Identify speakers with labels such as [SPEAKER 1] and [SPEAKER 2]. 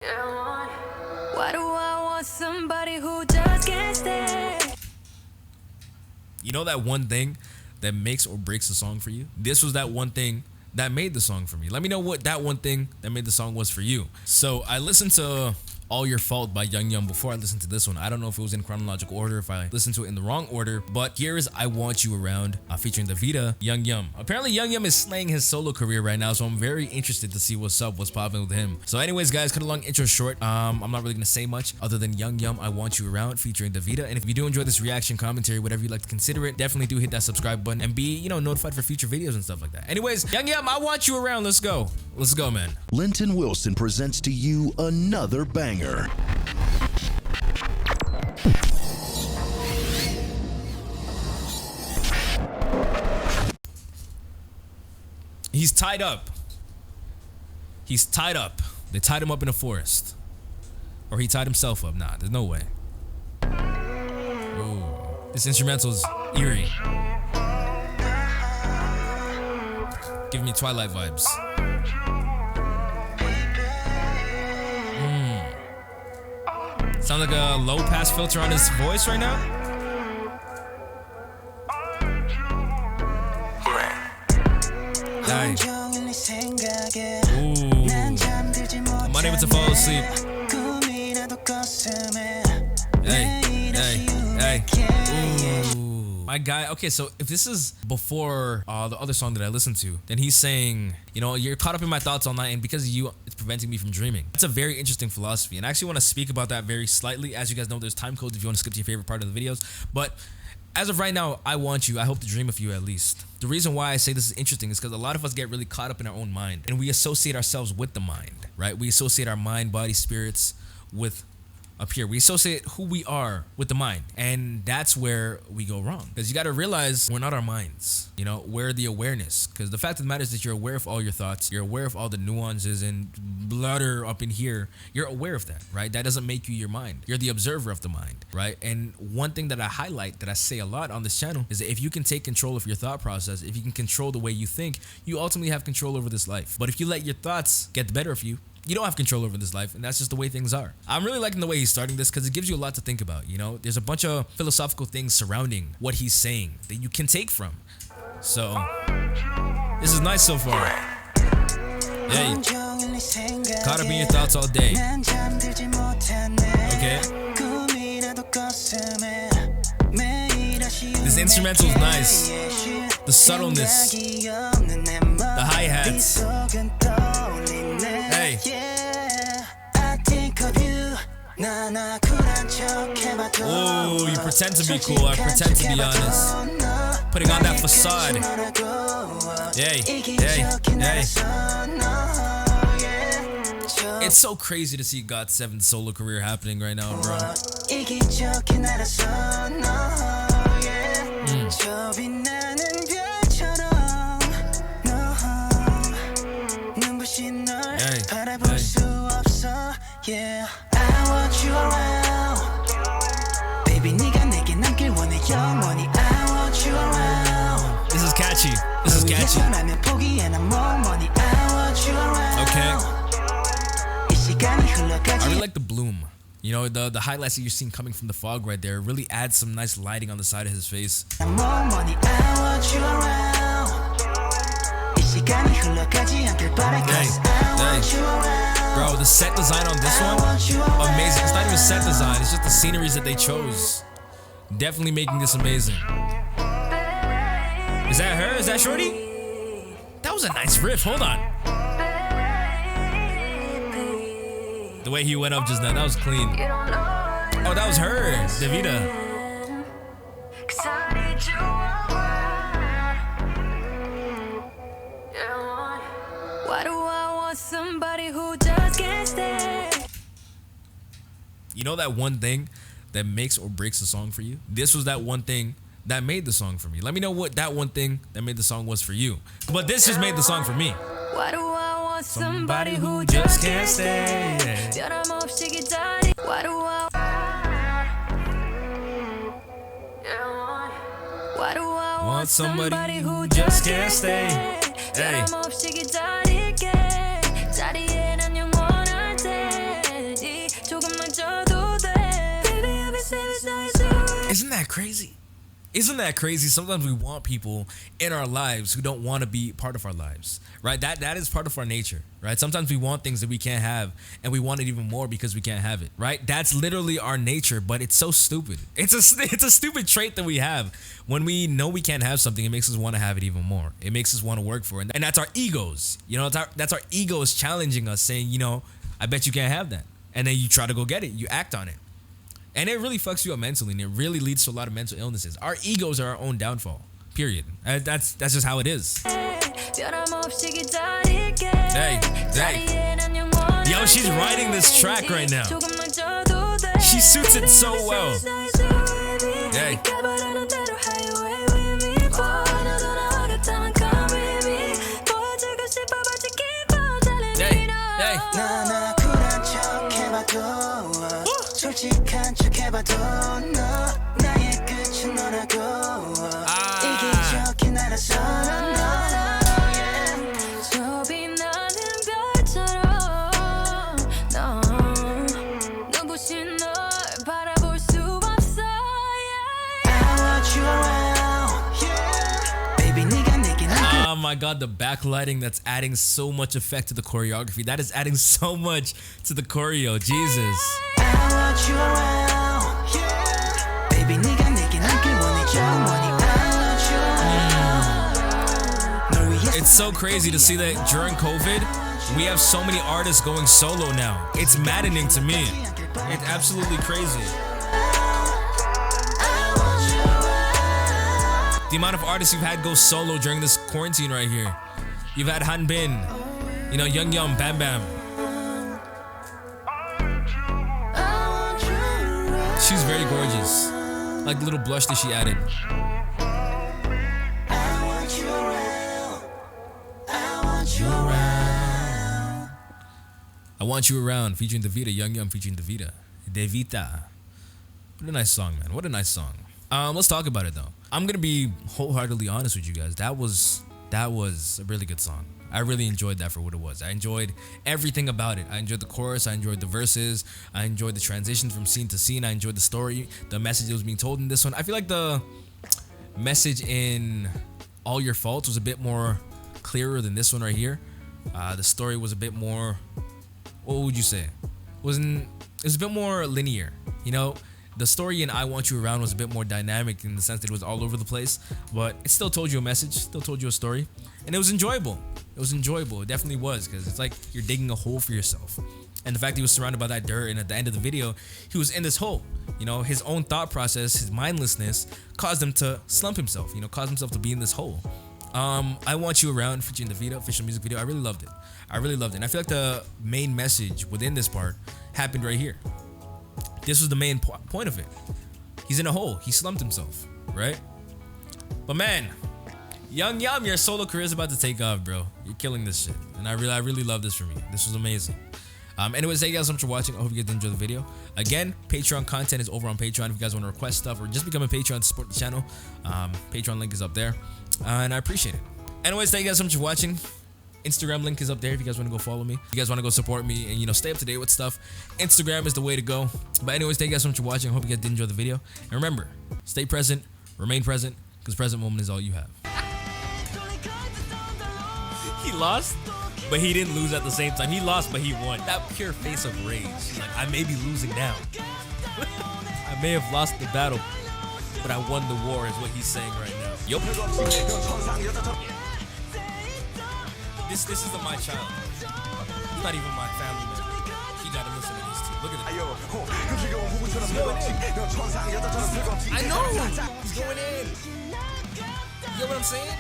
[SPEAKER 1] Why do I want somebody who just can't stay?
[SPEAKER 2] You know that one thing that makes or breaks a song for you? This was that one thing that made the song for me. Let me know what that one thing that made the song was for you. So I listened to All Your Fault by YUGYEOM before I listened to this one. I don't know if it was in chronological order, if I listened to it in the wrong order, but here is I Want You Around featuring DeVita, YUGYEOM. Apparently YUGYEOM is slaying his solo career right now, so I'm very interested to see what's up, what's popping with him. So anyways, guys, cut a long intro short. I'm not really gonna say much other than YUGYEOM, I Want You Around featuring DeVita. And if you do enjoy this reaction, commentary, whatever you like to consider it, definitely do hit that subscribe button and be, notified for future videos and stuff like that. Anyways, YUGYEOM, I Want You Around. Let's go. Let's go, man.
[SPEAKER 3] Linton Wilson presents to you another banger.
[SPEAKER 2] He's tied up. He's tied up. They tied him up in a forest. Or he tied himself up. Nah, there's no way. Ooh. This instrumental is eerie. Giving me Twilight vibes. Sound like a low pass filter on his voice right now. Hey. Ooh. I'm unable to fall asleep. Hey. Ooh. My guy, okay, so if this is before the other song that I listened to, then he's saying, you're caught up in my thoughts all night, and because of you, it's preventing me from dreaming. That's a very interesting philosophy, and I actually want to speak about that very slightly. As you guys know, there's time codes if you want to skip to your favorite part of the videos, but as of right now, I want you. I hope to dream of you at least. The reason why I say this is interesting is because a lot of us get really caught up in our own mind, and we associate ourselves with the mind, right? We associate our mind, body, spirits with up here. We associate who we are with the mind, and that's where we go wrong, because you got to realize we're not our minds. We're the awareness, because the fact of the matter is that you're aware of all your thoughts, you're aware of all the nuances and blutter up in here. You're aware of that, right? That doesn't make you your mind. You're the observer of the mind, right? And one thing that I highlight, that I say a lot on this channel, is that if you can take control of your thought process, if you can control the way you think, you ultimately have control over this life. But if you let your thoughts get the better of you, you don't have control over this life, and that's just the way things are. I'm really liking the way he's starting this, because it gives you a lot to think about. There's a bunch of philosophical things surrounding what he's saying that you can take from. So this is nice so far. Hey, caught up in your thoughts all day. Okay. This instrumental is nice. The subtleness, the hi-hats. Hey. Oh, you pretend to be cool. I pretend to be honest. Putting on that facade. Hey. It's so crazy to see 𝗦𝗧𝗣𝗣𝗢's solo career happening right now, bro.
[SPEAKER 1] Yeah, I want you around. Baby, 네가 내게 남길 원해 영원히. I want you around.
[SPEAKER 2] This is catchy. This is catchy. Okay. I really like the bloom. The highlights that you're seeing coming from the fog right there really adds some nice lighting on the side of his face. Hey. Bro, the set design on this one, amazing. It's not even set design, it's just the sceneries that they chose. Definitely making this amazing. Is that her? Is that Shorty? That was a nice riff, hold on. The way he went up just now, that was clean. Oh, that was her, DeVita.
[SPEAKER 1] Why do I want somebody who just can't stay?
[SPEAKER 2] You know that one thing that makes or breaks a song for you? This was that one thing that made the song for me. Let me know what that one thing that made the song was for you. But this just made the song for me.
[SPEAKER 1] Why do I want somebody who just can't stay? Why do I want somebody who just can't stay?
[SPEAKER 2] Hey. Isn't that crazy? Isn't that crazy? Sometimes we want people in our lives who don't want to be part of our lives, right? That is part of our nature, right? Sometimes we want things that we can't have, and we want it even more because we can't have it, right? That's literally our nature, but it's so stupid. It's a stupid trait that we have. When we know we can't have something, it makes us want to have it even more. It makes us want to work for it, and that's our egos. You know, that's our egos challenging us, saying, you know, I bet you can't have that, and then you try to go get it. You act on it. And it really fucks you up mentally, and it really leads to a lot of mental illnesses. Our egos are our own downfall, period. That's just how it is. Hey. Yo, she's writing this track right now. She suits it so well. Hey. Hey.
[SPEAKER 1] 솔직한 척 해봐도 너 나의 끝은 너라고 이기적인 나라서 저비 나는 별처럼 너 눈부신 널 바라볼 수 없어 I want you around Baby 네가 내게
[SPEAKER 2] Oh my god, the backlighting, that's adding so much effect to the choreography. That is adding so much to the choreo. Jesus.
[SPEAKER 1] you around, yeah. Baby, 네가 내게 남길 원해 영원히 I want you around.
[SPEAKER 2] It's so crazy to see that during COVID, we have so many artists going solo now. It's maddening to me. It's absolutely crazy. The amount of artists you've had go solo during this quarantine right here. You've had Hanbin, you know, YUGYEOM, 𝗦𝗡𝗣𝗣𝗢𝗥𝗧. She's very gorgeous. Like the little blush that she added. I Want You Around featuring DeVita, YUGYEOM featuring DeVita. What a nice song, man. What a nice song. Let's talk about it though. I'm gonna be wholeheartedly honest with you guys. That was a really good song. I really enjoyed that for what it was. I enjoyed everything about it. I enjoyed the chorus, I enjoyed the verses, I enjoyed the transitions from scene to scene, I enjoyed the story, the message that was being told in this one. I feel like the message in All Your Faults was a bit more clearer than this one right here. The story was a bit more, what would you say? It was a bit more linear, you know? The story in I Want You Around was a bit more dynamic in the sense that it was all over the place, but it still told you a message, still told you a story, and it was enjoyable. It was enjoyable. It definitely was, because it's like you're digging a hole for yourself. And the fact he was surrounded by that dirt, and at the end of the video, he was in this hole. You know, his own thought process, his mindlessness caused him to slump himself, you know, caused himself to be in this hole. I Want You Around featuring DeVita, official music video. I really loved it. I really loved it. And I feel like the main message within this part happened right here. This was the main point of it. He's in a hole. He slumped himself, right? But man, YUGYEOM, your solo career is about to take off, bro. You're killing this shit, and I really love this from you. This was amazing. Anyways, thank you guys so much for watching. I hope you guys did enjoy the video. Again, Patreon content is over on Patreon. If you guys want to request stuff or just become a Patreon to support the channel, Patreon link is up there, and I appreciate it. Anyways, thank you guys so much for watching. Instagram link is up there if you guys want to go follow me. If you guys want to go support me and, you know, stay up to date with stuff, Instagram is the way to go. But anyways, thank you guys so much for watching. I hope you guys did enjoy the video. And remember, stay present, remain present, because present moment is all you have. He lost, but he didn't lose at the same time. He lost, but he won. That pure face of rage. Like, I may be losing now. I may have lost the battle, but I won the war is what he's saying right now. Yup. This isn't my child. He's not even my family member. He gotta listen to these two. Look at it. I know. He's going in. You get what I'm saying?